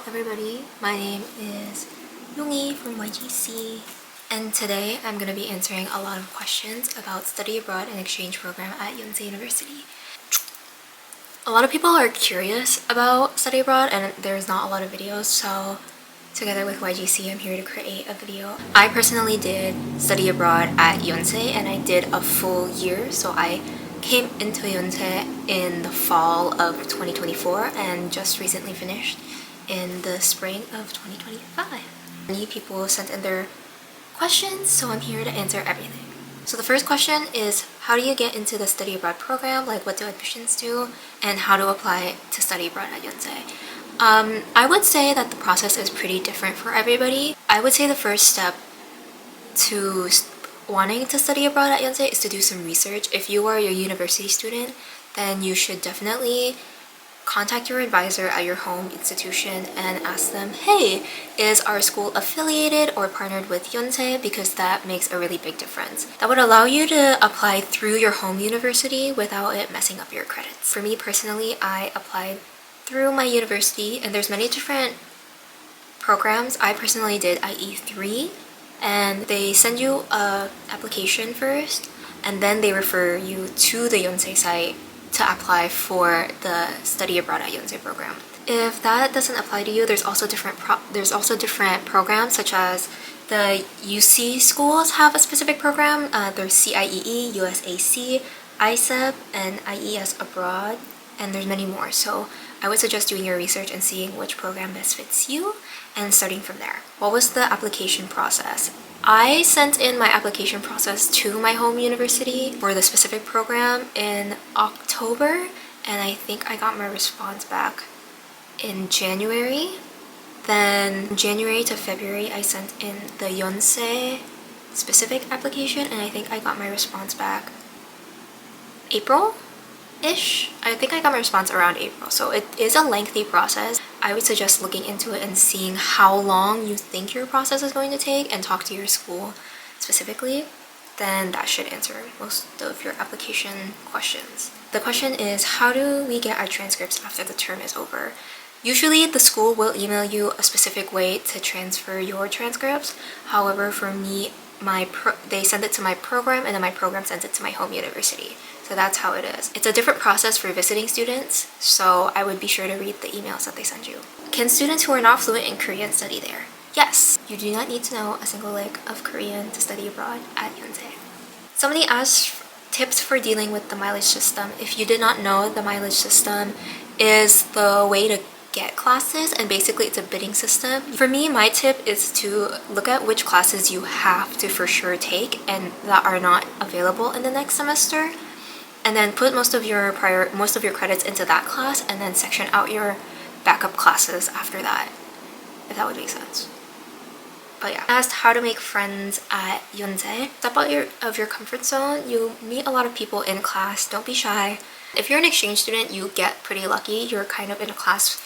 everybody, my name is Yongi from YGC, and today I'm going to be answering a lot of questions about study abroad and exchange program at Yonsei University. A lot of people are curious about study abroad and there's not a lot of videos, so together with YGC I'm here to create a video. I personally did study abroad at Yonsei and I did a full year, so I came into Yonsei in the fall of 2024 and just recently finished in the spring of 2025. Many people sent in their questions, so I'm here to answer everything. So the first question is, how do you get into the study abroad program? Like, what do admissions do? And how to apply to study abroad at Yonsei? I would say that the process is pretty different for everybody. I would say the first step to wanting to study abroad at Yonsei is to do some research. If you are a university student, then you should definitely contact your advisor at your home institution and ask them, hey, is our school affiliated or partnered with Yonsei? Because that makes a really big difference. That would allow you to apply through your home university without it messing up your credits. For me personally, I applied through my university and there's many different programs. I personally did IE3 and they send you a application first and then they refer you to the Yonsei site to apply for the study abroad at Yonsei program. If that doesn't apply to you, there's also different programs, such as the UC schools have a specific program. There's CIEE, USAC, ISEP, and IES abroad, and there's many more. So I would suggest doing your research and seeing which program best fits you and starting from there. What was the application process? I sent in my application process to my home university for the specific program in October, and I think I got my response back in January. Then January to February, I sent in the Yonsei specific application, and I think I got my response back April-ish. I think I got my response around April, so it is a lengthy process. I would suggest looking into it and seeing how long you think your process is going to take and talk to your school specifically. Then that should answer most of your application questions. The question is, how do we get our transcripts after the term is over? Usually the school will email you a specific way to transfer your transcripts. However, for me, they send it to my program and then my program sends it to my home university. So that's how it is. It's a different process for visiting students, so I would be sure to read the emails that they send you. Can students who are not fluent in Korean study there? Yes, you do not need to know a single lick of Korean to study abroad at Yonsei. Somebody asked tips for dealing with the mileage system. If you did not know, the mileage system is the way to get classes, and basically it's a bidding system. For me, my tip is to look at which classes you have to for sure take and that are not available in the next semester, and then put most of your credits into that class and then section out your backup classes after that, if that would make sense. But yeah, asked how to make friends at Yonsei. Step out of your comfort zone. You meet a lot of people in class. Don't be shy. If you're an exchange student, you get pretty lucky. You're kind of in a class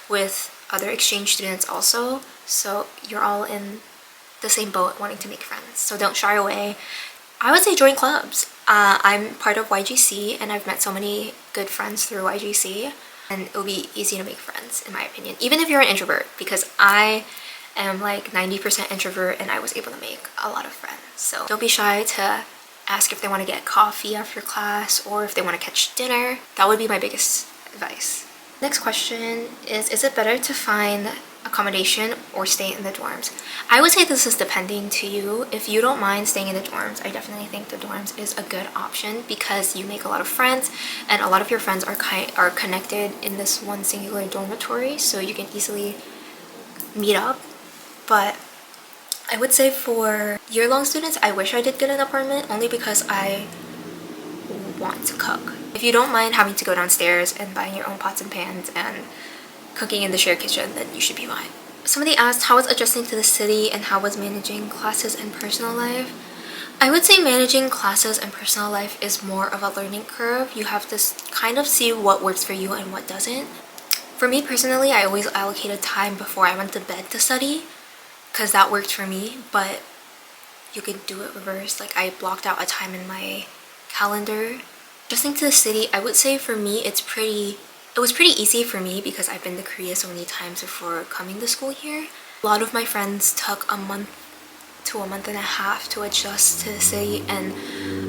with other exchange students also, so you're all in the same boat wanting to make friends. So don't shy away. I would say join clubs. I'm part of YGC and I've met so many good friends through YGC, and it'll be easy to make friends in my opinion, even if you're an introvert, because I am like 90% introvert and I was able to make a lot of friends. So don't be shy to ask if they want to get coffee after class or if they want to catch dinner. That would be my biggest advice. Next question is it better to find accommodation or stay in the dorms? I would say this is depending to you. If you don't mind staying in the dorms, I definitely think the dorms is a good option because you make a lot of friends and a lot of your friends are connected in this one singular dormitory, so you can easily meet up. But I would say for year-long students, I wish I did get an apartment only because I want to cook. If you don't mind having to go downstairs and buying your own pots and pans and cooking in the shared kitchen, then you should be fine. Somebody asked how was adjusting to the city and how was managing classes and personal life. I would say managing classes and personal life is more of a learning curve. You have to kind of see what works for you and what doesn't. For me personally, I always allocated time before I went to bed to study because that worked for me, but you could do it reverse. Like, I blocked out a time in my calendar. Adjusting to the city, I would say for me it's pretty It was pretty easy for me because I've been to Korea so many times before coming to school here. A lot of my friends took a month to a month and a half to adjust to the city and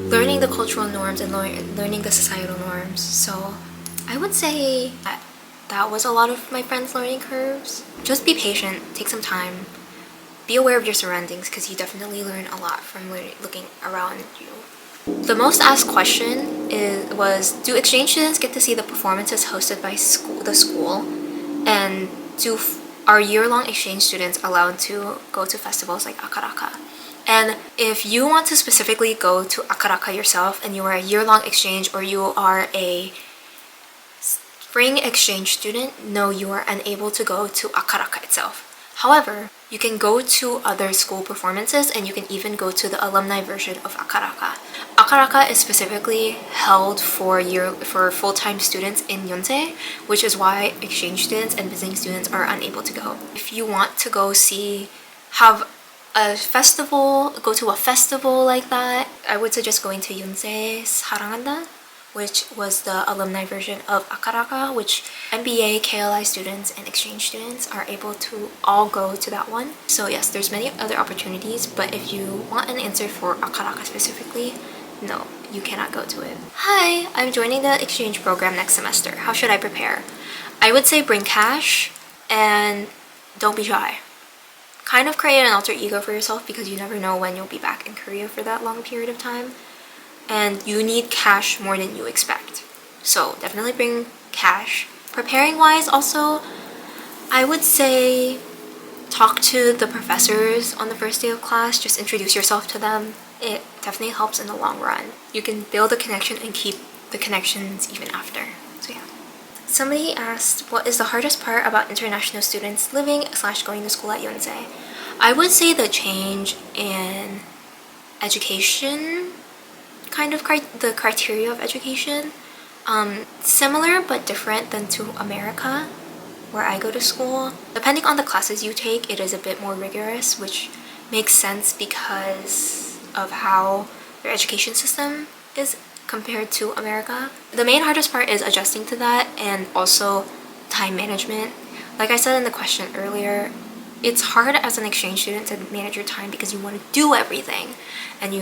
learning the cultural norms and learning the societal norms. So I would say that was a lot of my friends' learning curves. Just be patient, take some time, be aware of your surroundings because you definitely learn a lot from looking around you. The most asked question was, do exchange students get to see the performances hosted by the school? And are year-long exchange students allowed to go to festivals like Akaraka? And if you want to specifically go to Akaraka yourself and you are a year-long exchange or you are a spring exchange student, no, you are unable to go to Akaraka itself. However, you can go to other school performances and you can even go to the alumni version of Akaraka. Akaraka is specifically held for full-time students in Yonsei, which is why exchange students and visiting students are unable to go. If you want to go have a festival, go to a festival like that, I would suggest going to Yonsei's 사랑한다, which was the alumni version of Akaraka, which MBA, KLI students, and exchange students are able to all go to that one. So yes, there's many other opportunities, but if you want an answer for Akaraka specifically, no, you cannot go to it. Hi, I'm joining the exchange program next semester. How should I prepare? I would say bring cash and don't be shy. Kind of create an alter ego for yourself because you never know when you'll be back in Korea for that long period of time. And you need cash more than you expect. So definitely bring cash. Preparing wise also, I would say talk to the professors on the first day of class. Just introduce yourself to them. It definitely helps in the long run. You can build a connection and keep the connections even after. So yeah. Somebody asked, what is the hardest part about international students living/going to school at Yonsei? I would say the change in education, kind of the criteria of education. Similar but different than to America, where I go to school. Depending on the classes you take, it is a bit more rigorous, which makes sense because of how their education system is compared to America. The main hardest part is adjusting to that and also time management. Like I said in the question earlier, it's hard as an exchange student to manage your time because you want to do everything and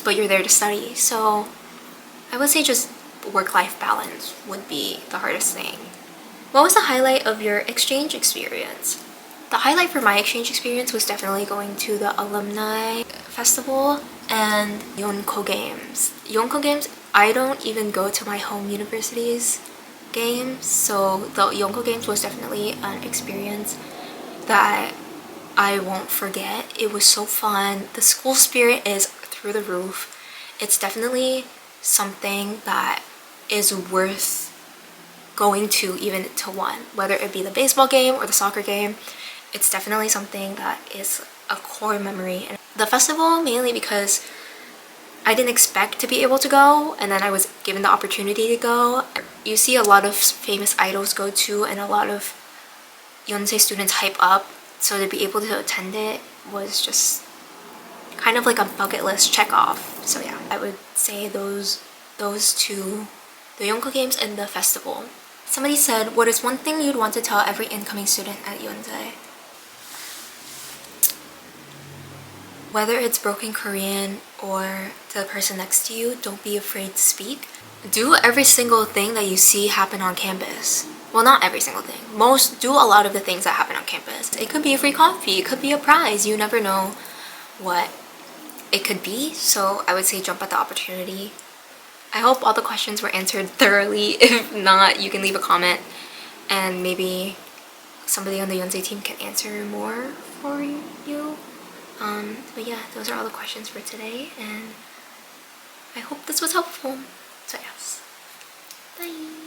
but you're there to study. So I would say just work-life balance would be the hardest thing. What was the highlight of your exchange experience? The highlight for my exchange experience was definitely going to the alumni festival and Yonko games. Yonko games, I don't even go to my home university's games, so the Yonko games was definitely an experience that I won't forget. It was so fun. The school spirit is through the roof. It's definitely something that is worth going to even to one, whether it be the baseball game or the soccer game. It's definitely something that is a core memory. And the festival mainly because I didn't expect to be able to go, and then I was given the opportunity to go. You see a lot of famous idols go to, and a lot of Yonsei students hype up, so to be able to attend it was just kind of like a bucket list check off. So yeah, I would say those two, the Yonko games and the festival. Somebody said, what is one thing you'd want to tell every incoming student at Yonsei? Whether it's broken Korean or to the person next to you, don't be afraid to speak. Do every single thing that you see happen on campus. Well, not every single thing. Do a lot of the things that happen on campus. It could be a free coffee, it could be a prize. You never know what it could be. So I would say jump at the opportunity. I hope all the questions were answered thoroughly. If not, you can leave a comment and maybe somebody on the Yonsei team can answer more for you. But yeah, those are all the questions for today, and I hope this was helpful. So yes, bye!